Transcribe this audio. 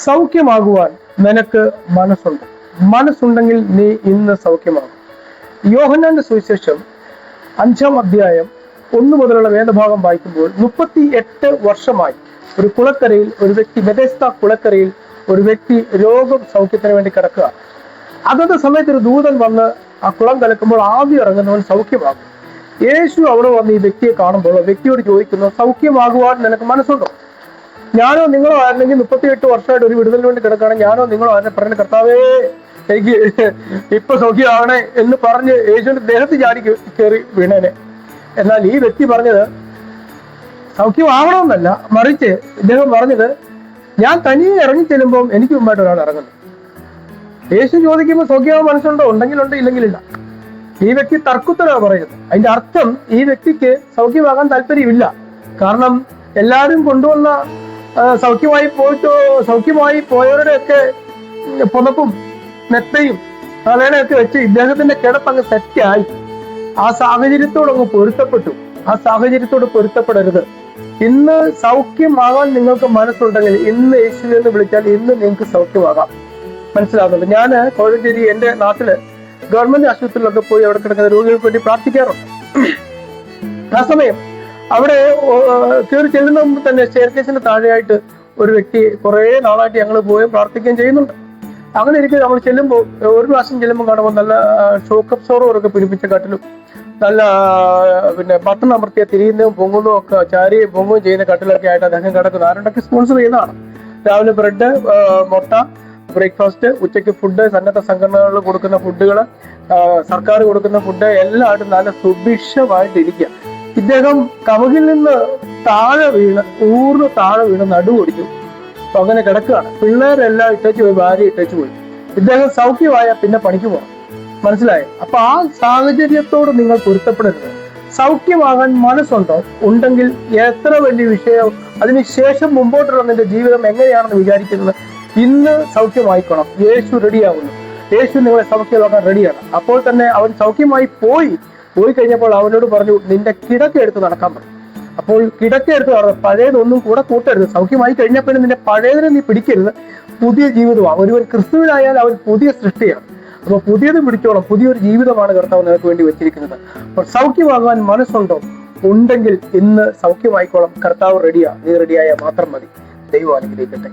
സൗഖ്യമാകുവാൻ നിനക്ക് മനസ്സുണ്ട്. മനസ്സുണ്ടെങ്കിൽ നീ ഇന്ന് സൗഖ്യമാകും. യോഹന്നാന്റെ സുവിശേഷം 5-ാം അധ്യായം 1 മുതലുള്ള വേദഭാഗം വായിക്കുമ്പോൾ 38 വർഷമായി ഒരു കുളക്കരയിൽ ഒരു വ്യക്തി, ബെഥെസ്ദ കുളക്കരയിൽ ഒരു വ്യക്തി രോഗം സൗഖ്യത്തിന് വേണ്ടി കിടക്കുക. അതത് സമയത്ത് ഒരു ദൂതൻ വന്ന് ആ കുളം കലക്കുമ്പോൾ ആവി ഇറങ്ങുന്നവൻ സൗഖ്യമാകും. യേശു അവിടെ വന്ന് ഈ വ്യക്തിയെ കാണുമ്പോൾ വ്യക്തിയോട് ചോദിക്കുന്നു, സൗഖ്യമാകുവാൻ നിനക്ക് മനസ്സുണ്ടോ? ഞാനോ നിങ്ങളോ ആയിരുന്നെങ്കിൽ 38 വർഷമായിട്ട് ഒരു വിടുതലിന് വേണ്ടി കിടക്കുകയാണ്, ഞാനോ നിങ്ങളോ ആരെ പറഞ്ഞ കർത്താവേ എനിക്ക് ഇപ്പൊ സൗഖ്യമാവണേ എന്ന് പറഞ്ഞ് യേശുവിന്റെ ദേഹത്ത് ചാടി കയറി വീണേനെ. എന്നാൽ ഈ വ്യക്തി പറഞ്ഞത് സൗഖ്യമാവണമെന്നല്ല, മറിച്ച് ഇദ്ദേഹം പറഞ്ഞത് ഞാൻ തനിയെ ഇറങ്ങി ചെല്ലുമ്പോൾ എനിക്ക് മുമ്പായിട്ട് ഒരാൾ ഇറങ്ങുന്നു. യേശു ചോദിക്കുമ്പോൾ സൗഖ്യമാവാൻ മനസ്സുണ്ടോ? ഉണ്ടെങ്കിലുണ്ട്, ഇല്ലെങ്കിലില്ല. ഈ വ്യക്തി തർക്കുത്തരമാണ് പറയുന്നത്. അതിന്റെ അർത്ഥം ഈ വ്യക്തിക്ക് സൗഖ്യമാകാൻ താല്പര്യമില്ല. കാരണം എല്ലാവരും കൊണ്ടുവന്ന സൗഖ്യമായി പോയവരുടെയൊക്കെ പുതപ്പും മെത്തയും തലേണയൊക്കെ വെച്ച് ഇദ്ദേഹത്തിന്റെ കിടപ്പങ്ങ് സെറ്റായി. ആ സാഹചര്യത്തോടങ്ങ് പൊരുത്തപ്പെട്ടു. ആ സാഹചര്യത്തോട് പൊരുത്തപ്പെടരുത്. ഇന്ന് സൗഖ്യമാകാൻ നിങ്ങൾക്ക് മനസ്സുണ്ടെങ്കിൽ ഇന്ന് യേശുവിനെ എന്ന് വിളിച്ചാൽ ഇന്ന് നിങ്ങൾക്ക് സൗഖ്യമാകാം. മനസ്സിലാകുന്നുണ്ട്? ഞാൻ കോഴഞ്ചേരി എന്റെ നാട്ടില് ഗവൺമെന്റ് ആശുപത്രിയിലൊക്കെ പോയി അവിടെ കിടക്കുന്ന രോഗികൾക്ക് വേണ്ടി പ്രാർത്ഥിക്കാറുണ്ട്. ആ സമയം അവിടെ കയറി ചെല്ലുന്ന മുമ്പ് തന്നെ സ്റ്റെയർകേസിന്റെ താഴെയായിട്ട് ഒരു വ്യക്തി കുറെ നാളായിട്ട് ഞങ്ങൾ പോയി പ്രാർത്ഥിക്കുകയും ചെയ്യുന്നുണ്ട്. അങ്ങനെ ഇരിക്കും നമ്മൾ ചെല്ലുമ്പോൾ ഒരു പ്രാവശ്യം ചെല്ലുമ്പോൾ കാണുമ്പോൾ നല്ല ഷോക്ക് അബ്സോർവറൊക്കെ പിടിപ്പിച്ച കട്ടിലും നല്ല ബട്ടൺ അമർത്തിയ തിരിയുന്നതും പൊങ്ങുന്നതും ഒക്കെ ചാരിയും പൊങ്ങുകയും ചെയ്യുന്ന കട്ടിലൊക്കെ ആയിട്ട് അദ്ദേഹം കിടക്കുന്നത്. ആരുണ്ടൊക്കെ സ്പോൺസർ ചെയ്യുന്നതാണ്. രാവിലെ ബ്രെഡ്, മുട്ട, ബ്രേക്ക്ഫാസ്റ്റ്, ഉച്ചയ്ക്ക് ഫുഡ്, സന്നദ്ധ സംഘടനകൾ കൊടുക്കുന്ന ഫുഡുകൾ, സർക്കാർ കൊടുക്കുന്ന ഫുഡ് എല്ലാം ആയിട്ട് നല്ല സുഭിക്ഷമായിട്ട് ഇരിക്കുക. ഇദ്ദേഹം കമുകിൽ നിന്ന് താഴെ വീണ് നടുവൊടിച്ചു. അപ്പൊ അങ്ങനെ കിടക്കുകയാണ്. പിള്ളേരെല്ലാം ഇട്ടേച്ച് പോയി, ഭാര്യ ഇട്ടേച്ച് പോയി. ഇദ്ദേഹം സൗഖ്യമായ പിന്നെ പണിക്ക് പോകണം. മനസ്സിലായോ? അപ്പൊ ആ സാഹചര്യത്തോട് നിങ്ങൾ പൊരുത്തപ്പെടരുത്. സൗഖ്യമാകാൻ മനസ്സുണ്ടോ? ഉണ്ടെങ്കിൽ എത്ര വലിയ വിഷയം, അതിനുശേഷം മുമ്പോട്ടുള്ള നിന്റെ ജീവിതം എങ്ങനെയാണെന്ന് വിചാരിക്കുന്നത്. ഇന്ന് സൗഖ്യമായിക്കണം. യേശു റെഡിയാവുന്നു. യേശു നിങ്ങളെ സൗഖ്യമാക്കാൻ റെഡിയാണ്. അപ്പോൾ തന്നെ അവൻ സൗഖ്യമായി പോയി കഴിഞ്ഞപ്പോൾ അവനോട് പറഞ്ഞു, നിന്റെ കിടക്ക എടുത്ത് നടക്കാൻ പറഞ്ഞു. അപ്പോൾ കിടക്ക എടുത്ത് നടന്നു. പഴയതൊന്നും കൂടെ കൂട്ടരുത്. സൗഖ്യമായി കഴിഞ്ഞപ്പോൾ നിന്റെ പഴയതിനെ നീ പിടിക്കരുത്. പുതിയ ജീവിതമാണ്. ഒരുവൻ ക്രിസ്തുവിനായാൽ അവൻ പുതിയ സൃഷ്ടിയാണ്. അപ്പൊ പുതിയത് പിടിച്ചോളം. പുതിയൊരു ജീവിതമാണ് കർത്താവ് നിനക്ക് വേണ്ടി വെച്ചിരിക്കുന്നത്. അപ്പോൾ സൗഖ്യമാകാൻ മനസ്സുണ്ടോ? ഉണ്ടെങ്കിൽ ഇന്ന് സൗഖ്യമായിക്കോളം. കർത്താവ് റെഡിയാ. നീ റെഡിയായാൽ മാത്രം മതി. ദൈവം അനുഗ്രഹിക്കട്ടെ.